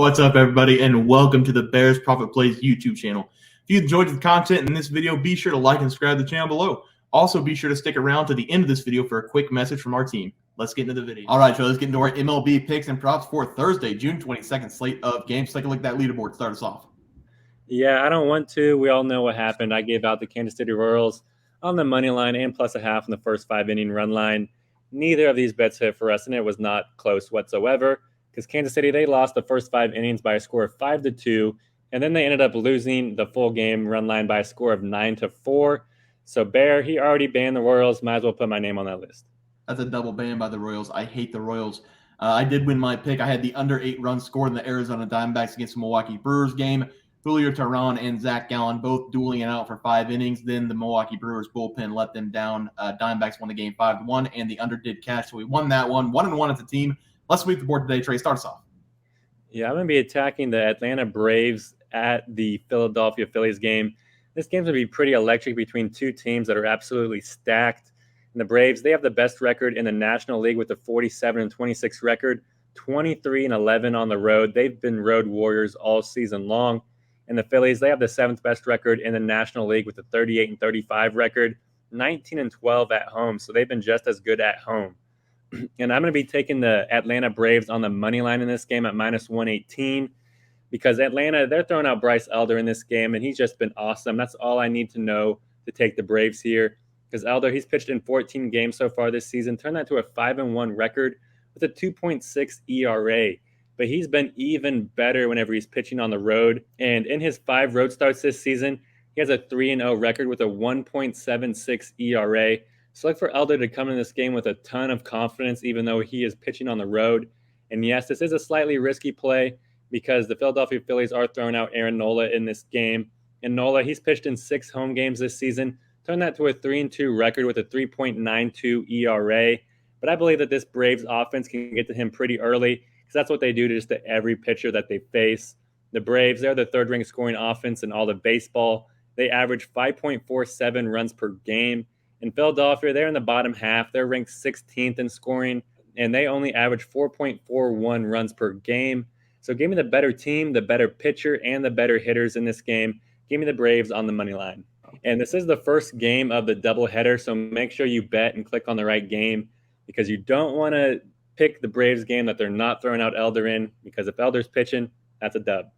What's up, everybody, and welcome to the Bears Profit Plays YouTube channel. If you enjoyed the content in this video, be sure to like and subscribe to the channel below. Also, be sure to stick around to the end of this video for a quick message from our team. Let's get into the video. All right, so let's get into our MLB picks and props for Thursday, June 22nd slate of games. Take a look at that leaderboard. Start us off. Yeah, I don't want to. We all know what happened. I gave out the Kansas City Royals on the money line and plus a half in the first 5-inning run line. Neither of these bets hit for us, and it was not close whatsoever because Kansas City, they lost the first 5 innings by a score of 5-2, and then they ended up losing the full game run line by a score of 9-4. So Bear, he already banned the Royals. Might as well put my name on that list. That's a double ban by the Royals. I hate the Royals. I did win my pick. I had the under 8 runs scored in the Arizona Diamondbacks against the Milwaukee Brewers game. Julio Rodriguez and Zach Gallen both dueling it out for 5 innings. Then the Milwaukee Brewers bullpen let them down. Diamondbacks won the game 5-1, and the under did cash. So we won that one. 1-1 as a team. Let's sweep the board today. Trey, start us off. Yeah, I'm going to be attacking the Atlanta Braves at the Philadelphia Phillies game. This game's going to be pretty electric between two teams that are absolutely stacked. And the Braves, they have the best record in the National League with a 47-26 record, 23-11 on the road. They've been road warriors all season long. And the Phillies, they have the 7th best record in the National League with a 38-35 record, 19-12 at home. So they've been just as good at home. And I'm going to be taking the Atlanta Braves on the money line in this game at -118 because Atlanta, they're throwing out Bryce Elder in this game, and he's just been awesome. That's all I need to know to take the Braves here because Elder, he's pitched in 14 games so far this season, turned that to a 5-1 record with a 2.6 ERA. But he's been even better whenever he's pitching on the road. And in his 5 road starts this season, he has a 3-0 record with a 1.76 ERA. So look for Elder to come in this game with a ton of confidence, even though he is pitching on the road. And yes, this is a slightly risky play because the Philadelphia Phillies are throwing out Aaron Nola in this game. And Nola, he's pitched in 6 home games this season, turned that to a 3-2 record with a 3.92 ERA. But I believe that this Braves offense can get to him pretty early, because that's what they do to just every pitcher that they face. The Braves, they're the 3rd-ranked scoring offense in all of baseball. They average 5.47 runs per game. In Philadelphia, they're in the bottom half. They're ranked 16th in scoring, and they only average 4.41 runs per game. So give me the better team, the better pitcher, and the better hitters in this game. Give me the Braves on the money line. And this is the first game of the doubleheader, so make sure you bet and click on the right game because you don't want to pick the Braves game that they're not throwing out Elder in, because if Elder's pitching, that's a dub.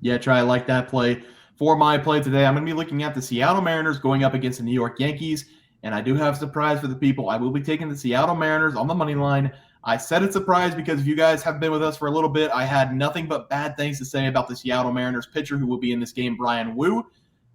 Yeah, Trey, I like that play. For my play today, I'm going to be looking at the Seattle Mariners going up against the New York Yankees. And I do have a surprise for the people. I will be taking the Seattle Mariners on the money line. I said it's a surprise because if you guys have been with us for a little bit, I had nothing but bad things to say about the Seattle Mariners pitcher who will be in this game, Brian Wu.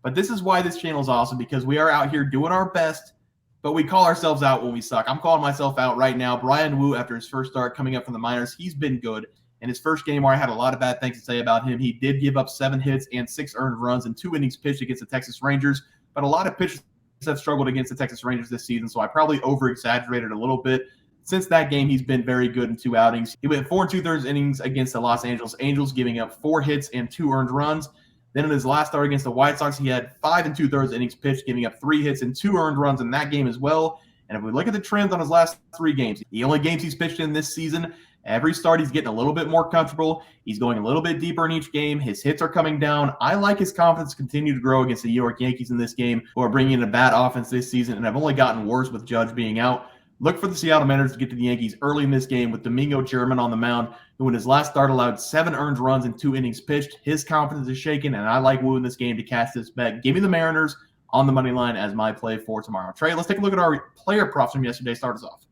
But this is why this channel is awesome, because we are out here doing our best, but we call ourselves out when we suck. I'm calling myself out right now. Brian Wu, after his first start coming up from the minors, he's been good. In his first game where I had a lot of bad things to say about him, he did give up 7 hits and 6 earned runs in 2 innings pitched against the Texas Rangers. But a lot of pitchers have struggled against the Texas Rangers this season, so I probably over-exaggerated a little bit. Since that game, he's been very good in 2 outings. He went 4 2/3 innings against the Los Angeles Angels, giving up 4 hits and 2 earned runs. Then in his last start against the White Sox, he had 5 2/3 innings pitched, giving up 3 hits and 2 earned runs in that game as well. And if we look at the trends on his last 3 games, the only games he's pitched in this season, every start he's getting a little bit more comfortable. He's going a little bit deeper in each game. His hits are coming down. I like his confidence continue to grow against the New York Yankees in this game, who are bringing in a bad offense this season and have only gotten worse with Judge being out. Look for the Seattle Mariners to get to the Yankees early in this game with Domingo German on the mound, who in his last start allowed 7 earned runs in 2 innings pitched. His confidence is shaken, and I like Wu in this game to catch this bet. Give me the Mariners on the money line as my play for tomorrow. Trey, let's take a look at our player props from yesterday. Start us off.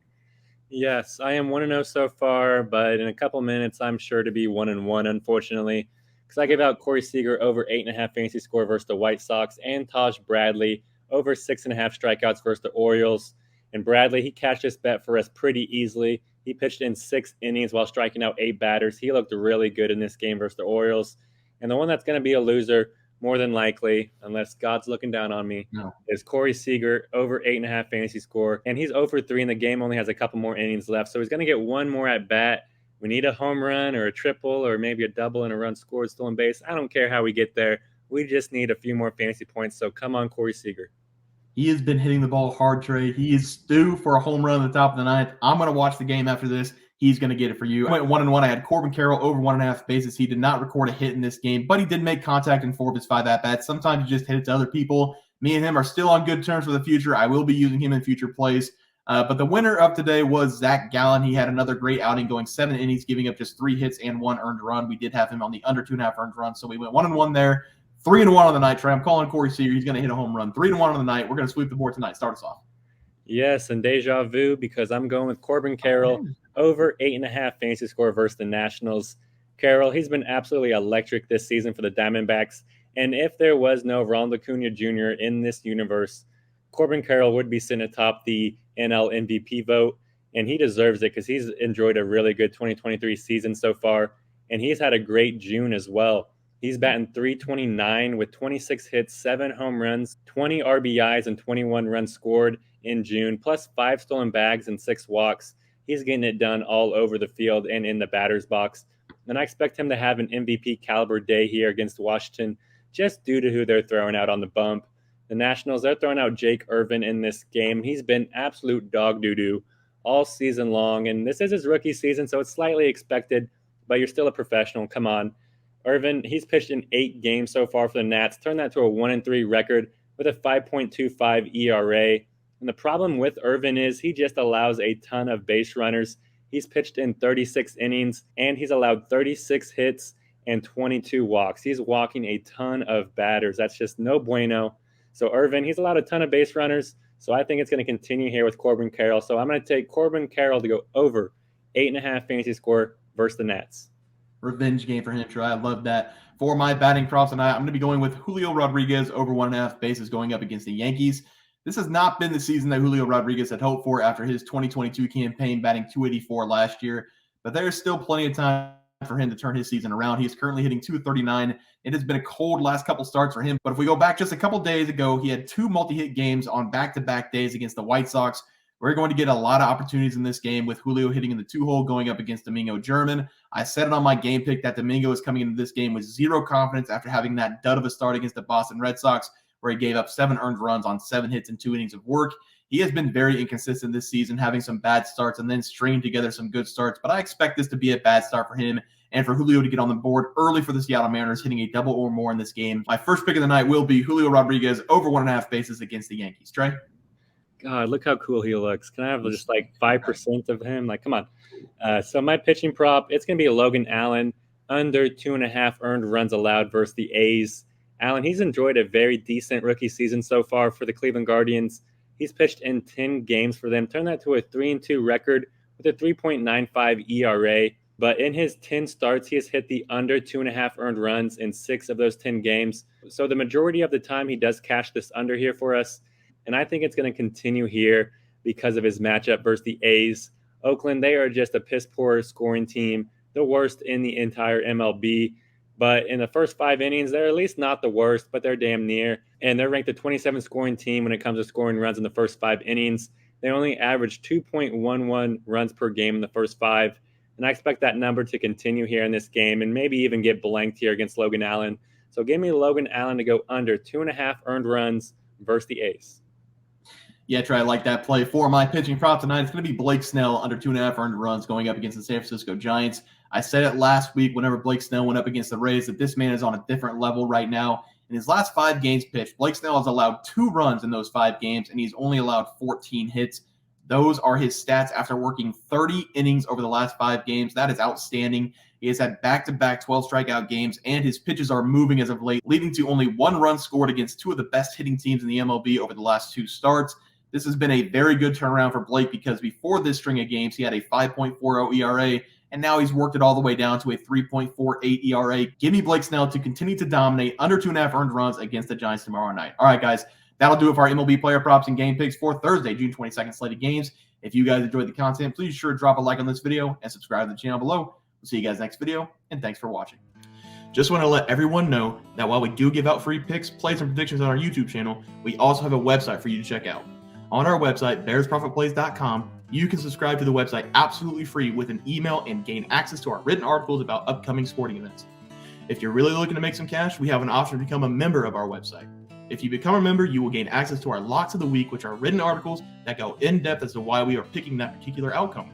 Yes, I am 1-0 so far, but in a couple minutes, I'm sure to be 1-1, unfortunately, because I gave out Corey Seager over 8.5 fantasy score versus the White Sox and Taj Bradley over 6.5 strikeouts versus the Orioles. And Bradley, he cashed this bet for us pretty easily. He pitched in 6 innings while striking out 8 batters. He looked really good in this game versus the Orioles. And the one that's going to be a loser, more than likely, unless God's looking down on me, is Corey Seager over 8.5 fantasy score. And he's 0-for-3 in the game, only has a couple more innings left. So he's going to get one more at bat. We need a home run or a triple or maybe a double and a run scored stolen base. I don't care how we get there. We just need a few more fantasy points. So come on, Corey Seager. He has been hitting the ball hard, Trey. He is due for a home run at the top of the 9th. I'm going to watch the game after this. he's going to get it for you. I went 1-1. I had Corbin Carroll over 1.5 bases. He did not record a hit in this game, but he did make contact in 4 of his 5 at-bats. Sometimes you just hit it to other people. Me and him are still on good terms for the future. I will be using him in future plays. But the winner of today was Zach Gallen. He had another great outing, going 7 innings, giving up just 3 hits and 1 earned run. We did have him on the under 2.5 earned run, so we went 1-1 there. 3-1 on the night, Trey. I'm calling Corey Seager. He's going to hit a home run. 3-1 on the night. We're going to sweep the board tonight. Start us off. Yes, and deja vu, because I'm going with Corbin Carroll over 8.5 fantasy score versus the Nationals. Carroll, he's been absolutely electric this season for the Diamondbacks. And if there was no Ronald Acuna Jr. in this universe, Corbin Carroll would be sitting atop the NL MVP vote. And he deserves it because he's enjoyed a really good 2023 season so far. And he's had a great June as well. He's batting .329 with 26 hits, 7 home runs, 20 RBIs, and 21 runs scored in June, plus 5 stolen bags and 6 walks. He's getting it done all over the field and in the batter's box. And I expect him to have an MVP caliber day here against Washington, just due to who they're throwing out on the bump. The Nationals, they're throwing out Jake Irvin in this game. He's been absolute dog doo-doo all season long. And this is his rookie season, so it's slightly expected, but you're still a professional. Come on. Irvin, he's pitched in 8 games so far for the Nats. Turned that to a 1-3 record with a 5.25 ERA. And the problem with Irvin is he just allows a ton of base runners. He's pitched in 36 innings, and he's allowed 36 hits and 22 walks. He's walking a ton of batters. That's just no bueno. So Irvin, he's allowed a ton of base runners. So I think it's going to continue here with Corbin Carroll. So I'm going to take Corbin Carroll to go over 8.5 fantasy score versus the Nats. Revenge game for him, Trey. I love that. For my batting props tonight, I'm going to be going with Julio Rodriguez over 1.5 bases going up against the Yankees. This has not been the season that Julio Rodriguez had hoped for after his 2022 campaign, batting .284 last year. But there's still plenty of time for him to turn his season around. He's currently hitting .239. It has been a cold last couple starts for him. But if we go back just a couple days ago, he had 2 multi-hit games on back-to-back days against the White Sox. We're going to get a lot of opportunities in this game with Julio hitting in the 2-hole going up against Domingo German. I said it on my game pick that Domingo is coming into this game with 0 confidence after having that dud of a start against the Boston Red Sox, where he gave up 7 earned runs on 7 hits and 2 innings of work. He has been very inconsistent this season, having some bad starts and then stringing together some good starts. But I expect this to be a bad start for him and for Julio to get on the board early for the Seattle Mariners, hitting a double or more in this game. My first pick of the night will be Julio Rodriguez over 1.5 bases against the Yankees. Trey? God, look how cool he looks. Can I have just like 5% of him? Like, come on. So my pitching prop, it's going to be Logan Allen, under 2.5 earned runs allowed versus the A's. Allen, he's enjoyed a very decent rookie season so far for the Cleveland Guardians. He's pitched in 10 games for them, turned that to a 3-2 record with a 3.95 ERA. But in his 10 starts, he has hit the under 2.5 earned runs in 6 of those 10 games. So the majority of the time, he does cash this under here for us. And I think it's going to continue here because of his matchup versus the A's. Oakland, they are just a piss-poor scoring team, the worst in the entire MLB. But in the first 5 innings, they're at least not the worst, but they're damn near. And they're ranked the 27th scoring team when it comes to scoring runs in the first 5 innings. They only average 2.11 runs per game in the first 5. And I expect that number to continue here in this game and maybe even get blanked here against Logan Allen. So give me Logan Allen to go under 2.5 earned runs versus the A's. Yeah, Trey, I like that play. For my pitching prop tonight, it's going to be Blake Snell under 2.5 earned runs going up against the San Francisco Giants. I said it last week whenever Blake Snell went up against the Rays that this man is on a different level right now. In his last 5 games pitched, Blake Snell has allowed 2 runs in those 5 games, and he's only allowed 14 hits. Those are his stats after working 30 innings over the last 5 games. That is outstanding. He has had back-to-back 12 strikeout games, and his pitches are moving as of late, leading to only 1 run scored against 2 of the best hitting teams in the MLB over the last 2 starts. This has been a very good turnaround for Blake because before this string of games, he had a 5.40 ERA, and now he's worked it all the way down to a 3.48 ERA. Give me Blake Snell to continue to dominate under 2.5 earned runs against the Giants tomorrow night. All right, guys, that'll do it for our MLB player props and game picks for Thursday, June 22nd slated games. If you guys enjoyed the content, please be sure to drop a like on this video and subscribe to the channel below. We'll see you guys next video, and thanks for watching. Just want to let everyone know that while we do give out free picks, plays, and predictions on our YouTube channel, we also have a website for you to check out. On our website, bearsprofitplays.com, you can subscribe to the website absolutely free with an email and gain access to our written articles about upcoming sporting events. If you're really looking to make some cash, we have an option to become a member of our website. If you become a member, you will gain access to our Locks of the Week, which are written articles that go in depth as to why we are picking that particular outcome.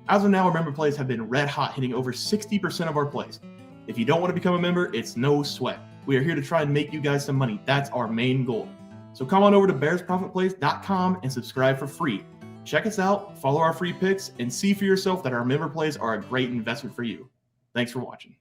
As of now, our member plays have been red hot, hitting over 60% of our plays. If you don't want to become a member, it's no sweat. We are here to try and make you guys some money. That's our main goal. So come on over to bearsprofitplays.com and subscribe for free. Check us out, follow our free picks, and see for yourself that our member plays are a great investment for you. Thanks for watching.